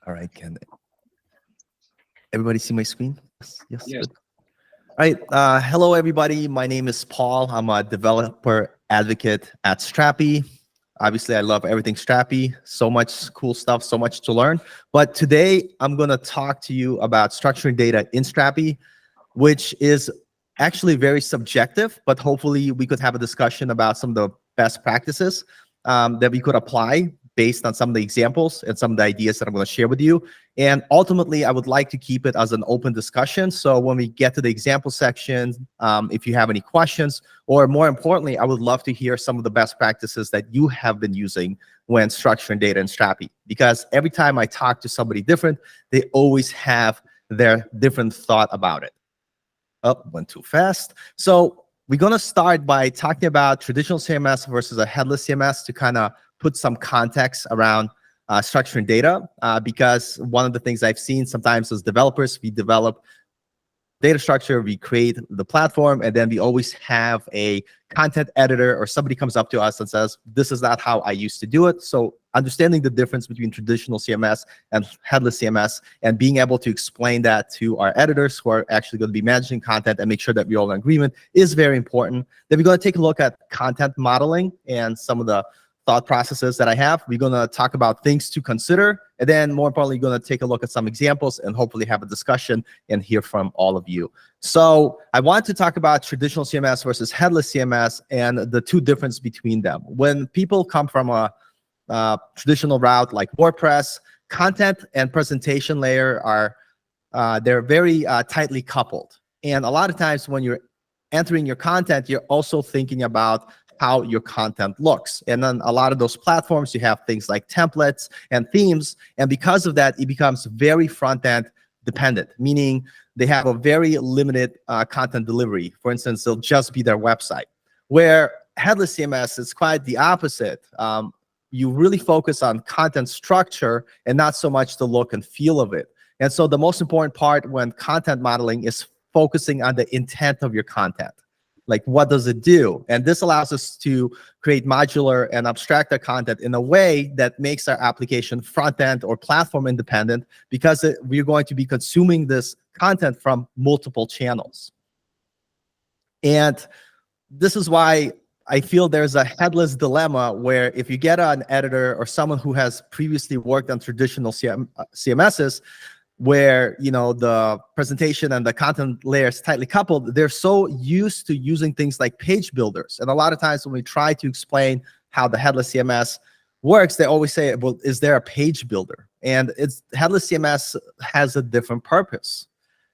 All right, can everybody see my screen? Yes, yes, Yes. good. All right, hello everybody. My name is Paul. I'm a developer advocate at Strapi. Obviously, I love everything Strapi. So much cool stuff, so much to learn. But today, I'm gonna talk to you about structuring data in Strapi, which is actually very subjective, but hopefully we could have a discussion about some of the best practices that we could apply based on some of the examples and some of the ideas that I'm going to share with you. And ultimately, I would like to keep it as an open discussion. So when we get to the example section, if you have any questions, or more importantly, I would love to hear some of the best practices that you have been using when structuring data in Strapi. Because every time I talk to somebody different, they always have their different thought about it. Oh, went too fast. So we're going to start by talking about traditional CMS versus a headless CMS to kind of put some context around structuring data, because one of the things I've seen sometimes as developers, we develop data structure, we create the platform, and then we always have a content editor or somebody comes up to us and says, this is not how I used to do it. So understanding the difference between traditional CMS and headless CMS and being able to explain that to our editors who are actually going to be managing content and make sure that we're all in agreement is very important. Then we're going to take a look at content modeling and some of the thought processes that I have. We're going to talk about things to consider, and then more importantly, going to take a look at some examples and hopefully have a discussion and hear from all of you. So I want to talk about traditional CMS versus headless CMS and the two differences between them. When people come from a traditional route like WordPress, content and presentation layer are they're very tightly coupled. And a lot of times when you're entering your content, you're also thinking about how your content looks. And then a lot of those platforms, you have things like templates and themes. And because of that, it becomes very front-end dependent, meaning they have a very limited content delivery. For instance, it'll just be their website. Where headless CMS is quite the opposite. You really focus on content structure and not so much the look and feel of it. And so the most important part when content modeling is focusing on the intent of your content. Like, what does it do? And this allows us to create modular and abstract our content in a way that makes our application front-end or platform independent, because we're going to be consuming this content from multiple channels. And this is why I feel there's a headless dilemma where if you get an editor or someone who has previously worked on traditional CMSs, where the presentation and the content layers tightly coupled, they're so used to using things like page builders. And a lot of times when we try to explain how the headless CMS works, they always say, well, is there a page builder? And headless CMS has a different purpose.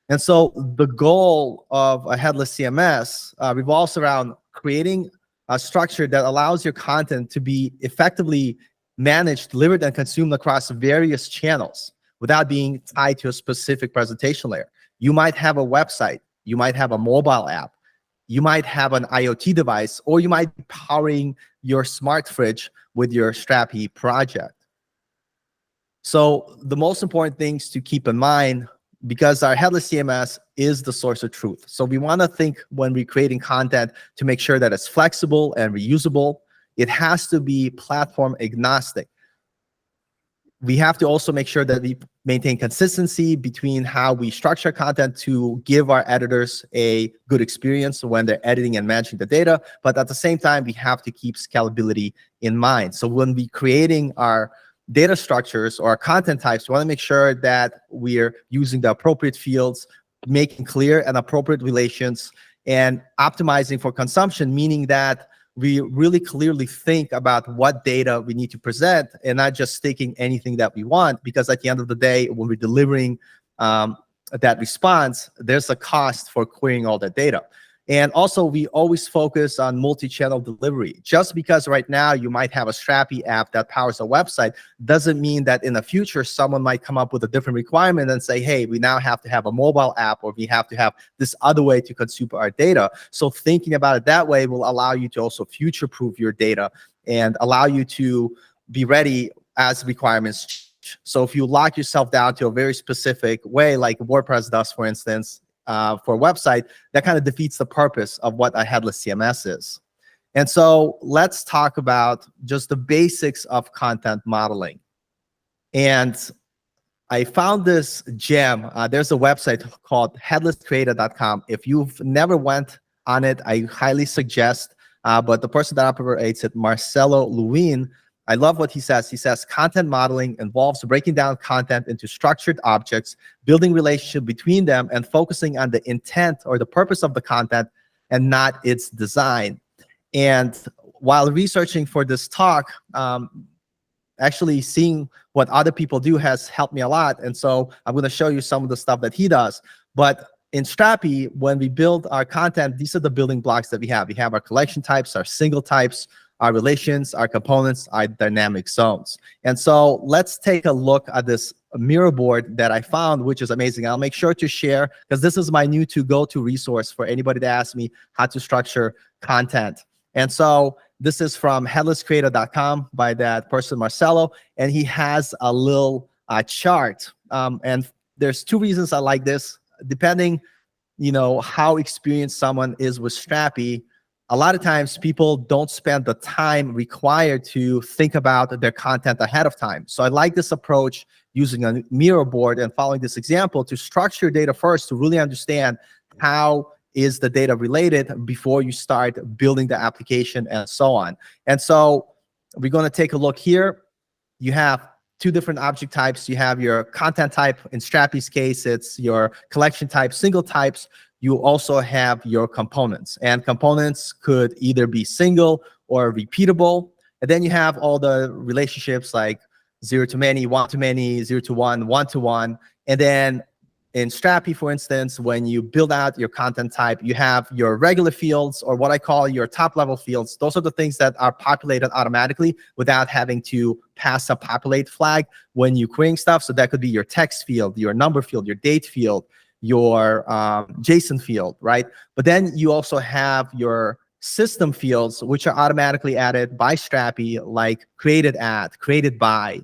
And so the goal of a headless CMS revolves around creating a structure that allows your content to be effectively managed, delivered, and consumed across various channels without being tied to a specific presentation layer. You might have a website, you might have a mobile app, you might have an IoT device, or you might be powering your smart fridge with your Strapi project. So the most important things to keep in mind, because our headless CMS is the source of truth. So we want to think when we're creating content to make sure that it's flexible and reusable. It has to be platform agnostic. We have to also make sure that we maintain consistency between how we structure content to give our editors a good experience when they're editing and managing the data. But at the same time, we have to keep scalability in mind. So when we're creating our data structures or our content types, we want to make sure that we're using the appropriate fields, making clear and appropriate relations, and optimizing for consumption, meaning that we really clearly think about what data we need to present and not just taking anything that we want, because at the end of the day, when we're delivering that response, there's a cost for querying all that data. And also, we always focus on multi-channel delivery. Just because right now you might have a Strapi app that powers a website doesn't mean that in the future someone might come up with a different requirement and say, hey, we now have to have a mobile app, or we have to have this other way to consume our data. So thinking about it that way will allow you to also future-proof your data and allow you to be ready as requirements change. So if you lock yourself down to a very specific way, like WordPress does, for instance, for a website, that kind of defeats the purpose of what a headless CMS is. And so let's talk about just the basics of content modeling. And I found this gem. There's a website called headlesscreator.com. If you've never went on it, I highly suggest. But the person that operates it, Marcelo Luin, I love what he says. He says content modeling involves breaking down content into structured objects, building relationship between them, and focusing on the intent or the purpose of the content and not its design. And while researching for this talk, actually seeing what other people do has helped me a lot. And so I'm going to show you some of the stuff that he does. But in Strapi, when we build our content, these are the building blocks that we have. We have our collection types, our single types, our relations, our components, our dynamic zones. And so let's take a look at this mirror board that I found, which is amazing. I'll make sure to share, because this is my new to-go-to resource for anybody that asks me how to structure content. And so this is from headlesscreator.com by that person, Marcelo, and he has a little chart. And there's two reasons I like this. Depending, how experienced someone is with Strapi, a lot of times people don't spend the time required to think about their content ahead of time. So I like this approach, using a mirror board and following this example to structure data first to really understand how is the data related before you start building the application and so on. And so we're going to take a look here. You have two different object types. You have your content type. In Strapi's case, it's your collection type, single types. You also have your components. And components could either be single or repeatable. And then you have all the relationships like 0 to many, 1 to many, 0 to 1, 1 to 1. And then in Strapi, for instance, when you build out your content type, you have your regular fields, or what I call your top-level fields. Those are the things that are populated automatically without having to pass a populate flag when you're querying stuff. So that could be your text field, your number field, your date field, your JSON field, right? But then you also have your system fields, which are automatically added by Strapi, like created at, created by.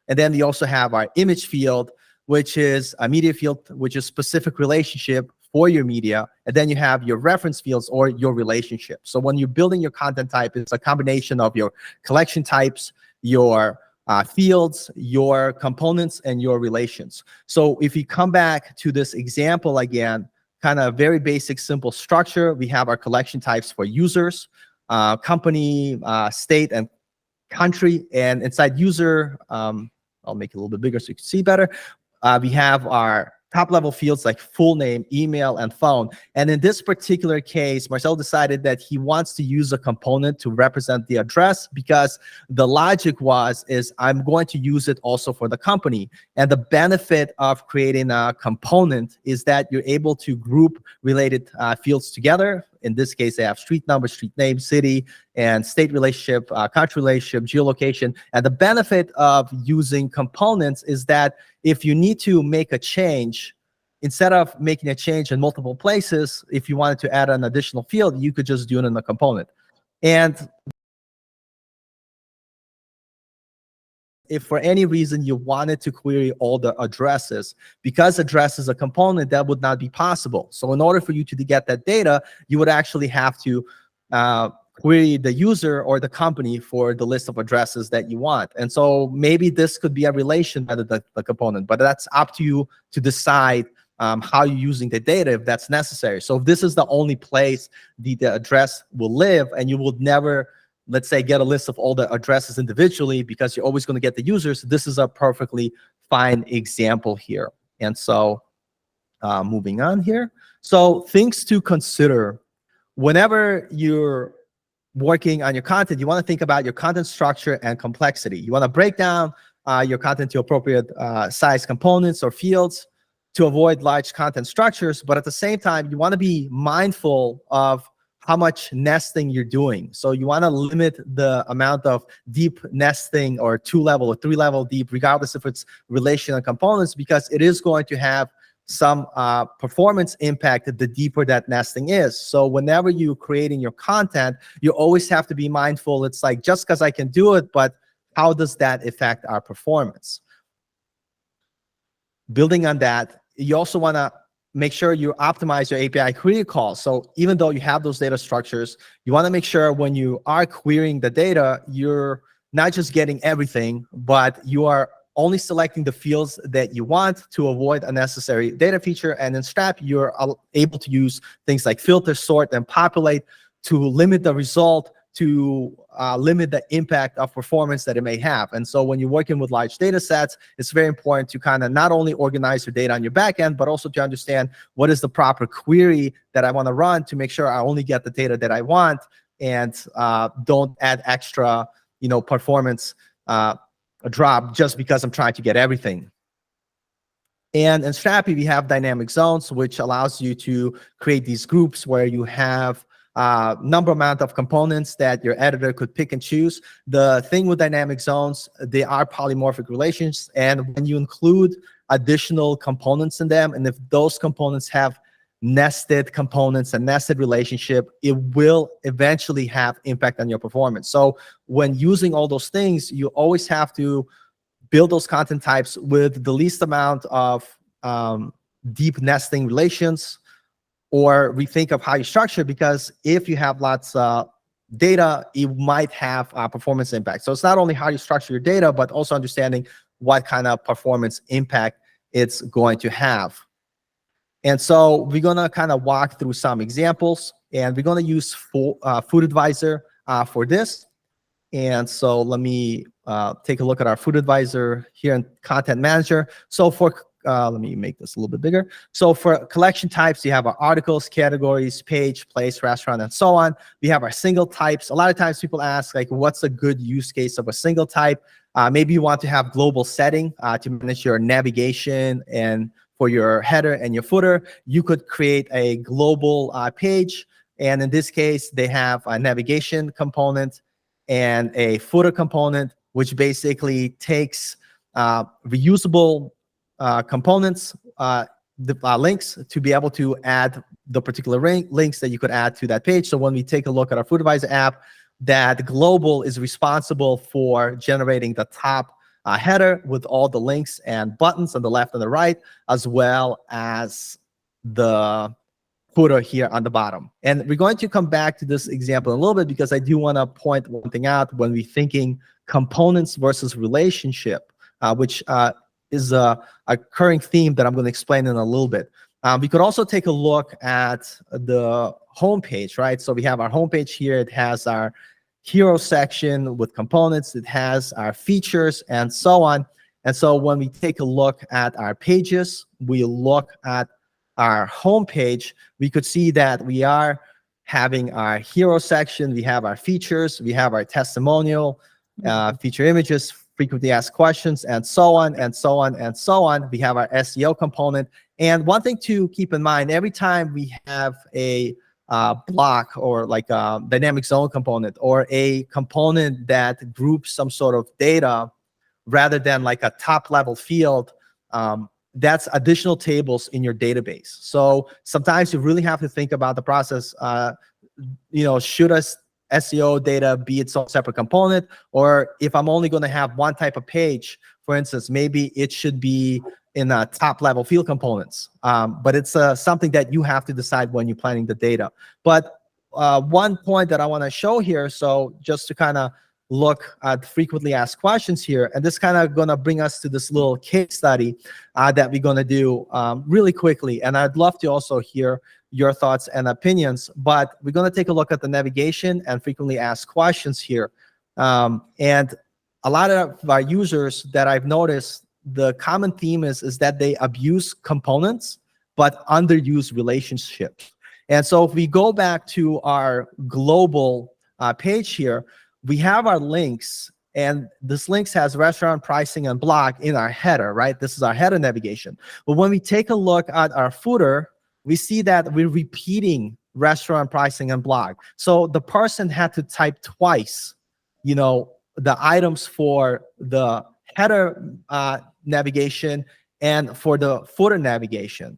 And then we also have our image field, which is a media field, which is specific relationship for your media. And then you have your reference fields or your relationship. So when you're building your content type, it's a combination of your collection types, your fields, your components, and your relations. So if you come back to this example again, kind of very basic, simple structure, we have our collection types for users, company, state, and country. And inside user, I'll make it a little bit bigger so you can see better. We have our top-level fields like full name, email, and phone. And in this particular case, Marcel decided that he wants to use a component to represent the address, because the logic is I'm going to use it also for the company. And the benefit of creating a component is that you're able to group related fields together. In this case, they have street number, street name, city, and state relationship, country relationship, geolocation. And the benefit of using components is that if you need to make a change, instead of making a change in multiple places, if you wanted to add an additional field, you could just do it in a component. And if for any reason you wanted to query all the addresses, because address is a component, that would not be possible. So in order for you to get that data, you would actually have to query the user or the company for the list of addresses that you want. And so maybe this could be a relation rather than the component, but that's up to you to decide how you're using the data if that's necessary. So if this is the only place the address will live, and you will never, let's say, get a list of all the addresses individually because you're always going to get the users, this is a perfectly fine example here. And so moving on here. So things to consider whenever you're working on your content. You want to think about your content structure and complexity. You want to break down your content to appropriate size components or fields to avoid large content structures. But at the same time, you want to be mindful of how much nesting you're doing. So you want to limit the amount of deep nesting, or 2-level or 3-level deep, regardless if it's relational components, because it is going to have some performance impact the deeper that nesting is. So whenever you're creating your content, you always have to be mindful. It's like, just because I can do it, but how does that affect our performance? Building on that, you also want to make sure you optimize your API query calls. So even though you have those data structures, you want to make sure when you are querying the data, you're not just getting everything, but you are only selecting the fields that you want to avoid unnecessary data feature. And in Strapi, you're able to use things like filter, sort, and populate to limit the result, to limit the impact of performance that it may have. And so when you're working with large data sets, it's very important to kind of not only organize your data on your back end, but also to understand what is the proper query that I want to run to make sure I only get the data that I want, and don't add extra, performance drop just because I'm trying to get everything. And in Strapi, we have dynamic zones, which allows you to create these groups where you have amount of components that your editor could pick and choose. The thing with dynamic zones, they are polymorphic relations, and when you include additional components in them, and if those components have nested components and nested relationship, it will eventually have impact on your performance. So when using all those things, you always have to build those content types with the least amount of deep nesting relations, or rethink of how you structure, because if you have lots of data, it might have a performance impact. So it's not only how you structure your data, but also understanding what kind of performance impact it's going to have. And so we're going to kind of walk through some examples, and we're going to use Food Advisor for this. And so let me take a look at our Food Advisor here in Content Manager. So for let me make this a little bit bigger. So for collection types, you have our articles, categories, page, place, restaurant, and so on. We have our single types. A lot of times people ask, like, what's a good use case of a single type? Maybe you want to have global setting to manage your navigation, and for your header and your footer, you could create a global page. And in this case, they have a navigation component and a footer component, which basically takes reusable components, the links, to be able to add the particular links that you could add to that page. So when we take a look at our Food Advisor app, that global is responsible for generating the top header with all the links and buttons on the left and the right, as well as the footer here on the bottom. And we're going to come back to this example in a little bit, because I do want to point one thing out when we're thinking components versus relationship, which is a recurring theme that I'm going to explain in a little bit. We could also take a look at the homepage, right? So we have our homepage here. It has our hero section with components. It has our features and so on. And so when we take a look at our pages, we look at our homepage, we could see that we are having our hero section. We have our features. We have our testimonial, feature images, frequently asked questions, and so on, and so on, and so on. We have our SEO component. And one thing to keep in mind, every time we have a block, or like a dynamic zone component, or a component that groups some sort of data rather than like a top level field, that's additional tables in your database. So sometimes you really have to think about the process. Should a SEO data be its own separate component? Or if I'm only going to have one type of page, for instance, maybe it should be in top level field components. But it's something that you have to decide when you're planning the data. But one point that I want to show here, so just to kind of look at frequently asked questions here, and this kind of going to bring us to this little case study that we're going to do really quickly. And I'd love to also hear your thoughts and opinions, but we're going to take a look at the navigation and frequently asked questions here. And a lot of our users that I've noticed, the common theme is that they abuse components but underuse relationships. And so if we go back to our global page here, we have our links, and this links has restaurant, pricing, and blog in our header, right? This is our header navigation. But when we take a look at our footer, we see that we're repeating restaurant, pricing, and blog. So the person had to type twice, the items for the header navigation and for the footer navigation.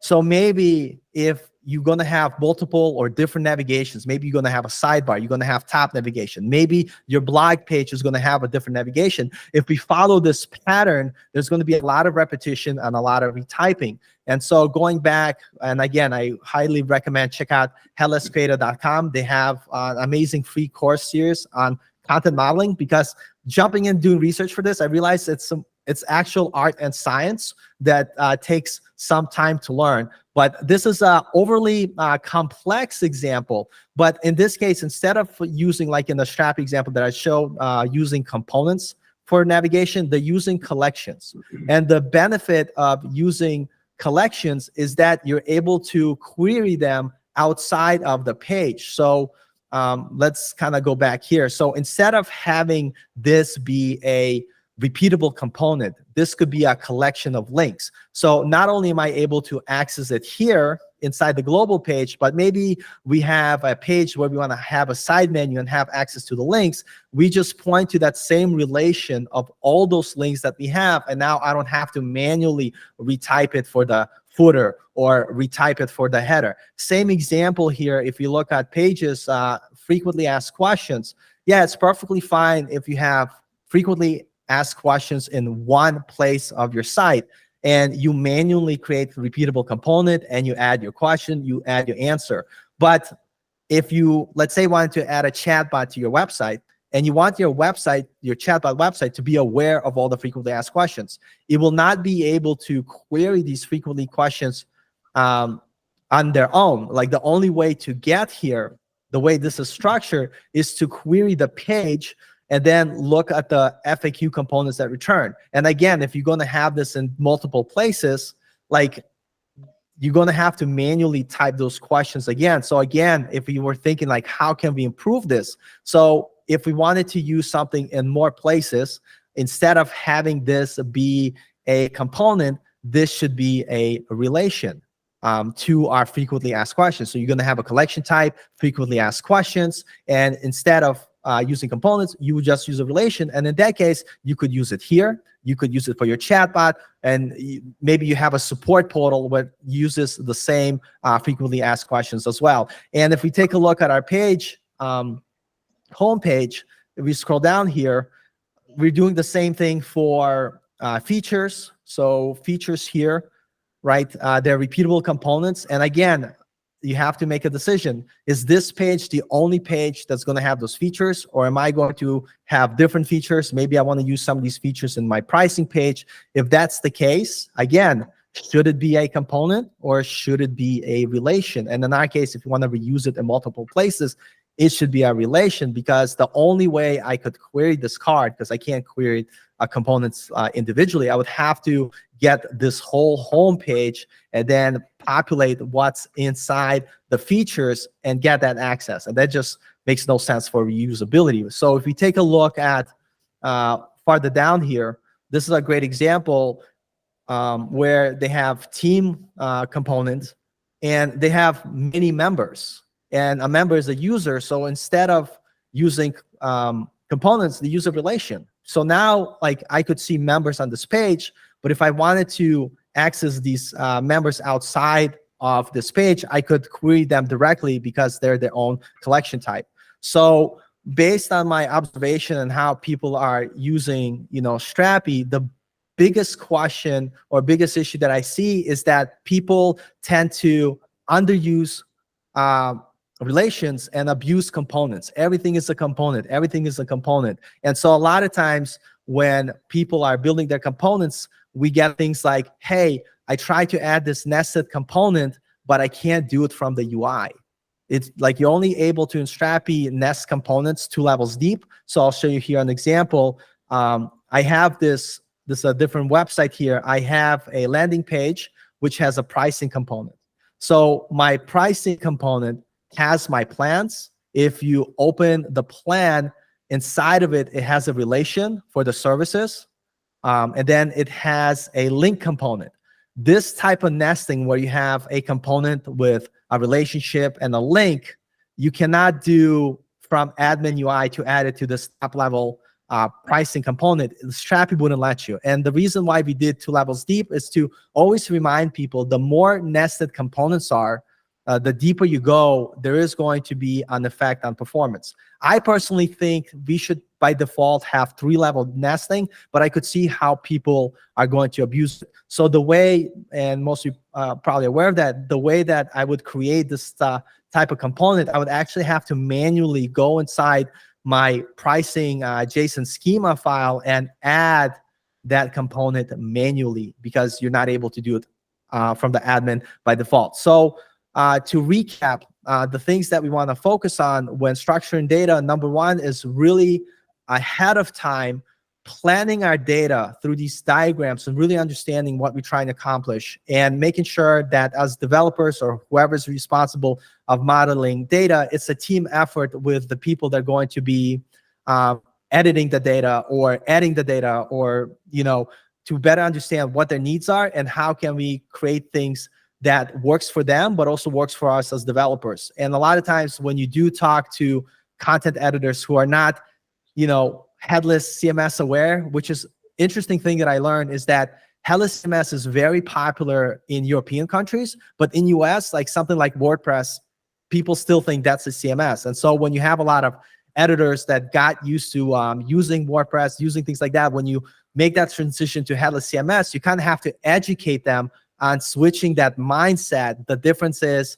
So maybe if you're going to have multiple or different navigations, maybe you're going to have a sidebar, you're going to have top navigation, maybe your blog page is going to have a different navigation. If we follow this pattern, there's going to be a lot of repetition and a lot of retyping. And so going back, and again, I highly recommend check out headlesscreator.com. They have an amazing free course series on content modeling, because jumping in doing research for this, I realized it's It's actual art and science that takes some time to learn. But this is a overly complex example. But in this case, instead of using, like in the Strapi example that I showed, using components for navigation, they're using collections. And the benefit of using collections is that you're able to query them outside of the page. So let's kind of go back here. So instead of having this be a repeatable component, this could be a collection of links. So not only am I able to access it here inside the global page, but maybe we have a page where we want to have a side menu and have access to the links. We just point to that same relation of all those links that we have, and now I don't have to manually retype it for the footer or retype it for the header. Same example here. If you look at pages, frequently asked questions, yeah, it's perfectly fine if you have frequently asked questions in one place of your site, and you manually create a repeatable component, and you add your question, you add your answer. But if you, let's say, wanted to add a chatbot to your website, and you want your website, your chatbot website, to be aware of all the frequently asked questions, it will not be able to query these frequently questions on their own. Like, the only way to get here, the way this is structured, is to query the page and then look at the FAQ components that return. And again, if you're going to have this in multiple places, like, you're going to have to manually type those questions again. So again, if you were thinking like, how can we improve this? So if we wanted to use something in more places, instead of having this be a component, this should be a relation to our frequently asked questions. So you're going to have a collection type, frequently asked questions, and instead of using components, you would just use a relation. And in that case, you could use it here. You could use it for your chatbot, and maybe you have a support portal that uses the same frequently asked questions as well. And if we take a look at our page, homepage, if we scroll down here, we're doing the same thing for features. So features here, right? They're repeatable components. And again, you have to make a decision. Is this page the only page that's going to have those features, or am I going to have different features? Maybe I want to use some of these features in my pricing page. If that's the case, again, should it be a component or should it be a relation? And in our case, if you want to reuse it in multiple places, it should be a relation, because the only way I could query this card, because I can't query components individually, I would have to get this whole home page and then populate what's inside the features and get that access. And that just makes no sense for reusability. So if we take a look at farther down here, this is a great example where they have team components and they have many members. And a member is a user. So instead of using components, they use a relation. So now, like, I could see members on this page, but if I wanted to access these members outside of this page, I could query them directly because they're their own collection type. So based on my observation and how people are using, Strapi, the biggest question or biggest issue that I see is that people tend to underuse relations and abuse components. Everything is a component. Everything is a component. And so a lot of times when people are building their components, we get things like, hey, I tried to add this nested component, but I can't do it from the UI. It's like you're only able to in Strapi nest components 2 levels deep. So I'll show you here an example. I have this is a different website here. I have a landing page which has a pricing component. So my pricing component has my plans. If you open the plan, inside of it, it has a relation for the services. And then it has a link component. This type of nesting where you have a component with a relationship and a link, you cannot do from admin UI to add it to this top level pricing component. Strapi wouldn't let you. And the reason why we did 2 levels deep is to always remind people the more nested components are, the deeper you go, there is going to be an effect on performance. I personally think we should, by default, have 3-level nesting, but I could see how people are going to abuse it. So the way, and most of you are probably aware of that, the way that I would create this type of component, I would actually have to manually go inside my pricing JSON schema file and add that component manually because you're not able to do it from the admin by default. So to recap, the things that we want to focus on when structuring data, number one is really ahead of time planning our data through these diagrams and really understanding what we're trying to accomplish and making sure that as developers or whoever's responsible of modeling data, it's a team effort with the people that are going to be editing the data or adding the data, or to better understand what their needs are and how can we create things that works for them but also works for us as developers. And a lot of times when you do talk to content editors who are not headless CMS aware, which is interesting thing that I learned is that headless CMS is very popular in European countries, but in US, like something like WordPress, people still think that's a CMS. And so when you have a lot of editors that got used to using WordPress, using things like that, when you make that transition to headless CMS, you kind of have to educate them on switching that mindset. The difference is,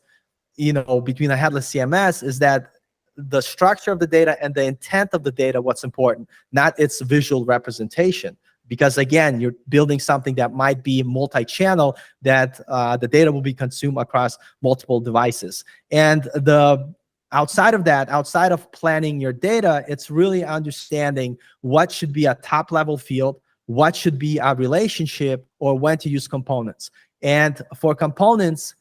between a headless CMS is that the structure of the data and the intent of the data, what's important, not its visual representation. Because again, you're building something that might be multi-channel, that the data will be consumed across multiple devices. And outside of that, outside of planning your data, it's really understanding what should be a top-level field, what should be a relationship, or when to use components. And for components,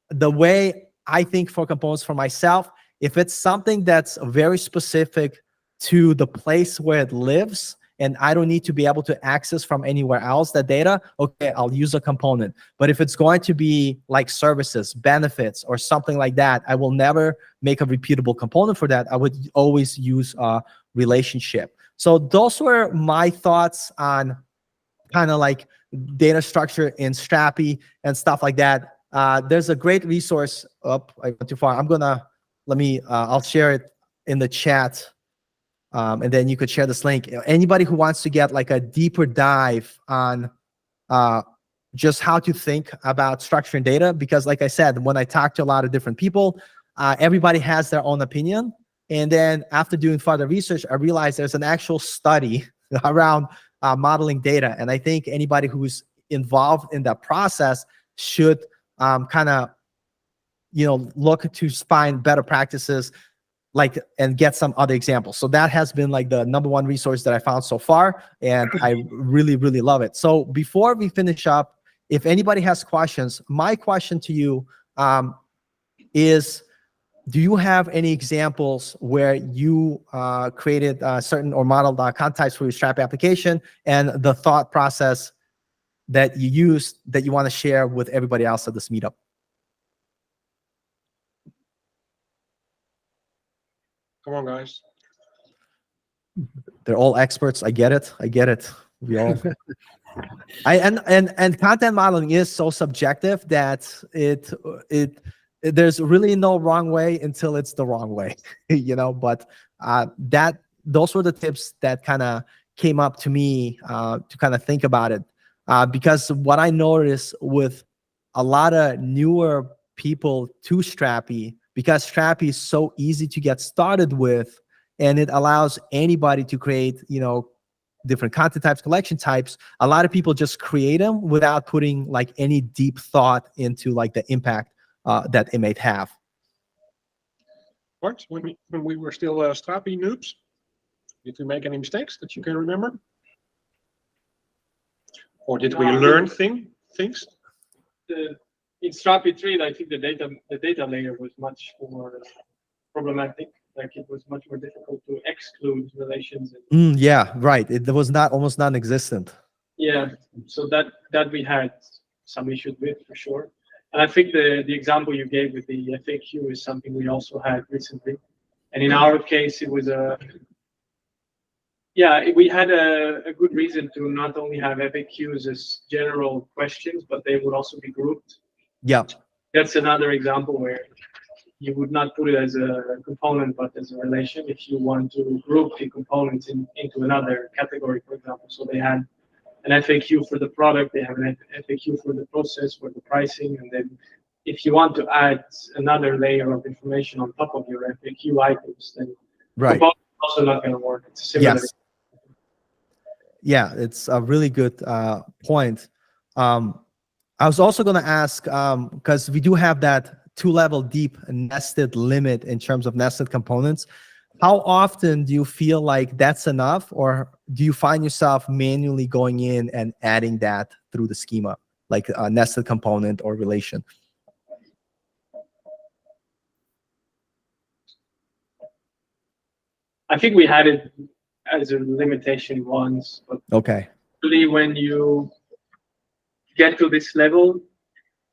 the way I think for components for myself, if it's something that's very specific to the place where it lives, and I don't need to be able to access from anywhere else that data, okay, I'll use a component. But if it's going to be like services, benefits, or something like that, I will never make a repeatable component for that. I would always use a relationship. So those were my thoughts on kind of like data structure in Strapi and stuff like that. There's a great resource. I went too far. I'll share it in the chat. And then you could share this link. Anybody who wants to get like a deeper dive on just how to think about structuring data, because like I said, when I talk to a lot of different people, everybody has their own opinion. And then after doing further research, I realized there's an actual study around modeling data. And I think anybody who's involved in that process should kind of look to find better practices, and get some other examples. So that has been like the #1 resource that I found so far, and I really, really love it. So before we finish up, if anybody has questions, my question to you is, do you have any examples where you created certain or modeled content types for your Strapi application, and the thought process that you used that you want to share with everybody else at this meetup? Come on, guys. They're all experts. I get it. We all. And content modeling is so subjective that there's really no wrong way until it's the wrong way, But those were the tips that kind of came up to me to kind of think about it, because what I noticed with a lot of newer people to Strapi, because Strapi is so easy to get started with, and it allows anybody to create, different content types, collection types. A lot of people just create them without putting like any deep thought into like the impact that it might have. What? When we were still Strapi noobs, did we make any mistakes that you can remember? Or did we learn things? In Strapi 3, I think the data layer was much more problematic. Like it was much more difficult to exclude relations. Yeah, right. It was almost non-existent. Yeah, so that we had some issues with for sure. And I think the example you gave with the FAQ is something we also had recently. And in our case, it was we had a good reason to not only have FAQs as general questions, but they would also be grouped. Yeah. That's another example where you would not put it as a component, but as a relation if you want to group the components into another category, for example. So they had an FAQ for the product, they have an FAQ for the process, for the pricing, and then if you want to add another layer of information on top of your FAQ items, then right, component is also not going to work. It's similar. Yeah, it's a really good point. I was also going to ask, because we do have that 2-level deep nested limit in terms of nested components. How often do you feel like that's enough, or do you find yourself manually going in and adding that through the schema, like a nested component or relation? I think we had it as a limitation once, but Okay. really when you get to this level,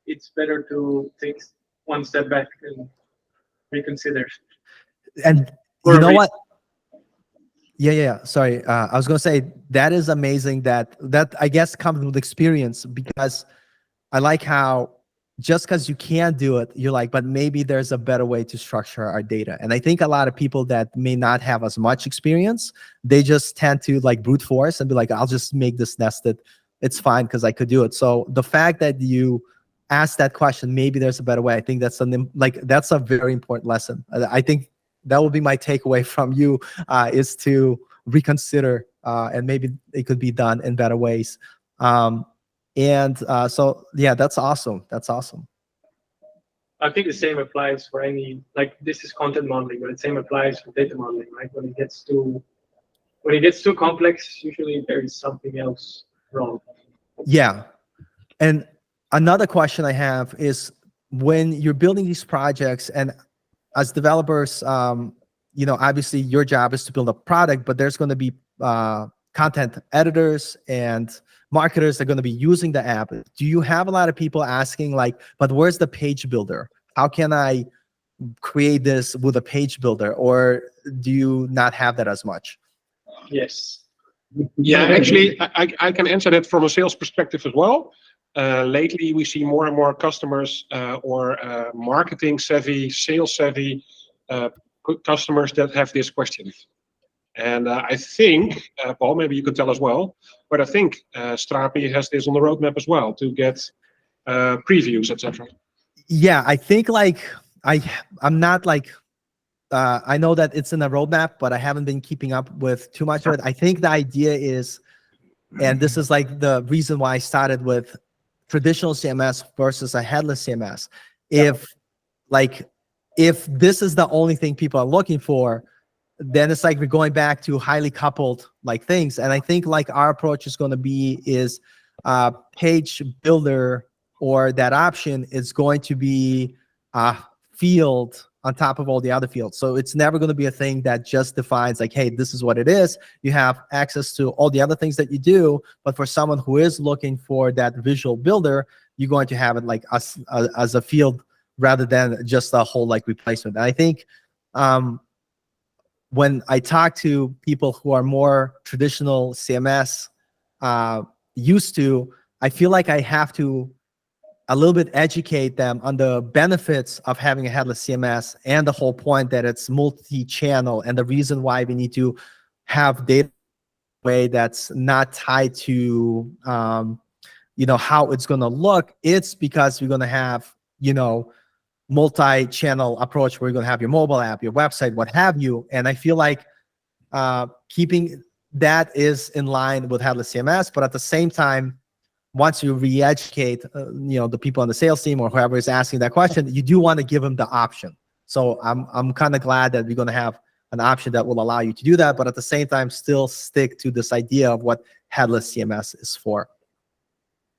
it's better to take one step back and reconsider. And you know what? Yeah. Sorry, I was gonna say that is amazing. That I guess comes with experience, because I like how just because you can't do it, you're like, but maybe there's a better way to structure our data. And I think a lot of people that may not have as much experience, they just tend to like brute force and be like, I'll just make this nested. It's fine because I could do it. So the fact that you ask that question, maybe there's a better way. I think that's that's a very important lesson. I think that will be my takeaway from you, is to reconsider, and maybe it could be done in better ways. So yeah, that's awesome. That's awesome. I think the same applies for any, like this is content modeling, but the same applies for data modeling, right? When it gets too complex, usually there is something else wrong. Yeah. And another question I have is, when you're building these projects, and as developers, obviously your job is to build a product, but there's going to be content editors and marketers that are going to be using the app. Do you have a lot of people asking like, but where's the page builder? How can I create this with a page builder? Or do you not have that as much? Yes. Yeah, actually, I can answer that from a sales perspective as well. Lately, we see more and more customers or marketing savvy, sales savvy customers that have this question. And I think, Paul, maybe you could tell as well, but I think Strapi has this on the roadmap as well to get previews, etc. Yeah, I think like I'm not like, I know that it's in the roadmap, but I haven't been keeping up with too much of it. I think the idea is, and this is like the reason why I started with traditional CMS versus a headless CMS. If this is the only thing people are looking for, then it's like we're going back to highly coupled like things. And I think like our approach is going to be is page builder, or that option is going to be a field on top of all the other fields. So it's never going to be a thing that just defines like, hey, this is what it is. You have access to all the other things that you do, but for someone who is looking for that visual builder, you're going to have it like as a field rather than just a whole like replacement. And I think when I talk to people who are more traditional CMS used to, I feel like I have to a little bit educate them on the benefits of having a headless CMS, and the whole point that it's multi-channel, and the reason why we need to have data way that's not tied to how it's going to look. It's because we're going to have multi-channel approach where you're going to have your mobile app, your website, what have you. And I feel like keeping that is in line with headless CMS, but at the same time, once you re-educate the people on the sales team or whoever is asking that question, you do want to give them the option. So I'm kind of glad that we're going to have an option that will allow you to do that, but at the same time still stick to this idea of what headless CMS is for.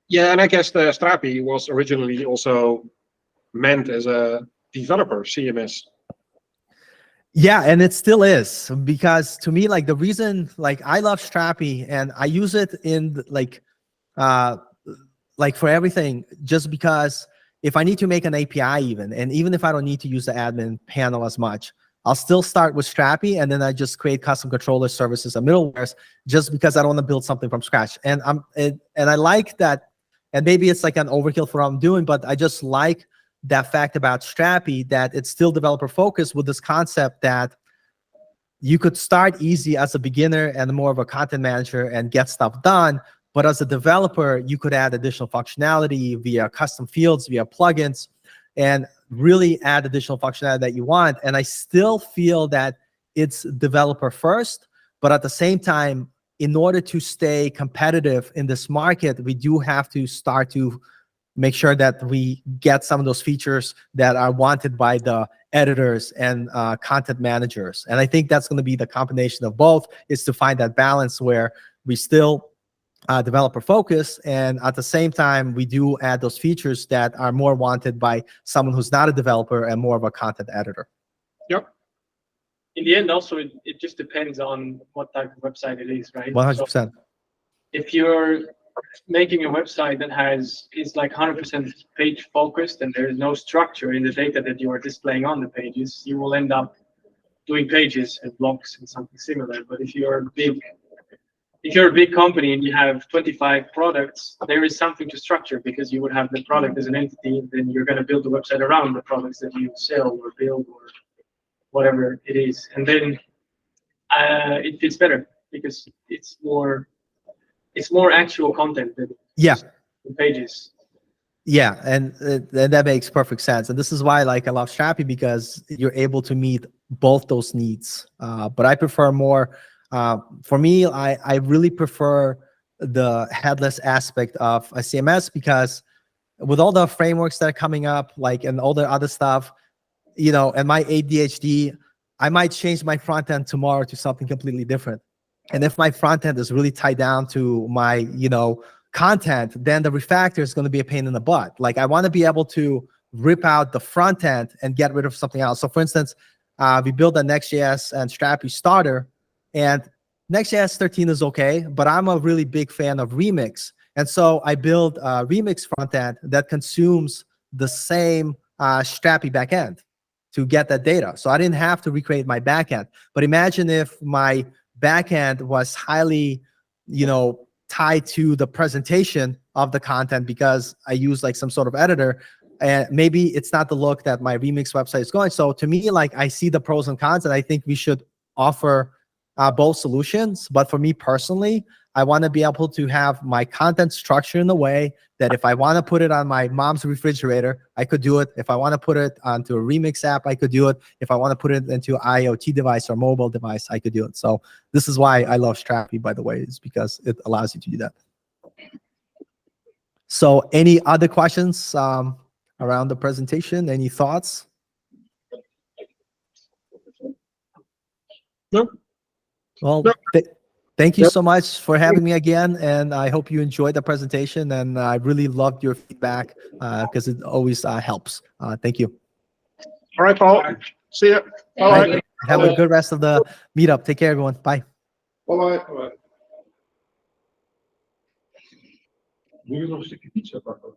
Yeah, and I guess the Strapi was originally also meant as a developer CMS. Yeah, and it still is, because to me, like the reason, like I love Strapi and I use it in like for everything, just because if I need to make an API even if I don't need to use the admin panel as much, I'll still start with Strapi, and then I just create custom controller services and middlewares, just because I don't want to build something from scratch. And I like that, and maybe it's like an overkill for what I'm doing, but I just like that fact about Strapi, that it's still developer focused, with this concept that you could start easy as a beginner and more of a content manager and get stuff done. But as a developer, you could add additional functionality via custom fields, via plugins, and really add additional functionality that you want. And I still feel that it's developer first, but at the same time, in order to stay competitive in this market, we do have to start to make sure that we get some of those features that are wanted by the editors and content managers. And I think that's going to be the combination of both, is to find that balance where we still developer focus, and at the same time, we do add those features that are more wanted by someone who's not a developer and more of a content editor. Yep. In the end, also, it just depends on what type of website it is, right? 100%. So if you're making a website that is like 100% page focused and there is no structure in the data that you are displaying on the pages, you will end up doing pages and blocks and something similar. But if you're a big company and you have 25 products, there is something to structure, because you would have the product as an entity, and then you're going to build a website around the products that you sell or build or whatever it is. And then it fits better because it's more actual content than the pages. Yeah, and that makes perfect sense. And this is why, like, I love Strapi, because you're able to meet both those needs. But I prefer more. For me, I really prefer the headless aspect of a CMS, because with all the frameworks that are coming up, like, and all the other stuff, you know, and my ADHD, I might change my front end tomorrow to something completely different. And if my front end is really tied down to my, you know, content, then the refactor is going to be a pain in the butt. Like, I want to be able to rip out the front end and get rid of something else. So for instance, we built a Next.js and Strapi starter, and Next.js 13 is okay, but I'm a really big fan of Remix. And so I build a Remix front end that consumes the same Strapi backend to get that data. So I didn't have to recreate my backend. But imagine if my backend was highly, you know, tied to the presentation of the content, because I use like some sort of editor, and maybe it's not the look that my Remix website is going. So to me, like, I see the pros and cons, and I think we should offer both solutions. But for me personally, I want to be able to have my content structured in a way that if I want to put it on my mom's refrigerator, I could do it. If I want to put it onto a Remix app, I could do it. If I want to put it into an IoT device or mobile device, I could do it. So this is why I love Strapi, by the way, is because it allows you to do that. So any other questions around the presentation? Any thoughts? No. Well, No. thank you so much for having me again, and I hope you enjoyed the presentation, and I really loved your feedback because it always helps. Thank you. All right, Paul. See ya. All right. Have a good rest of the meetup. Take care, everyone. Bye. Bye-bye. Bye-bye. Moet je nog een stukje pizza pakken?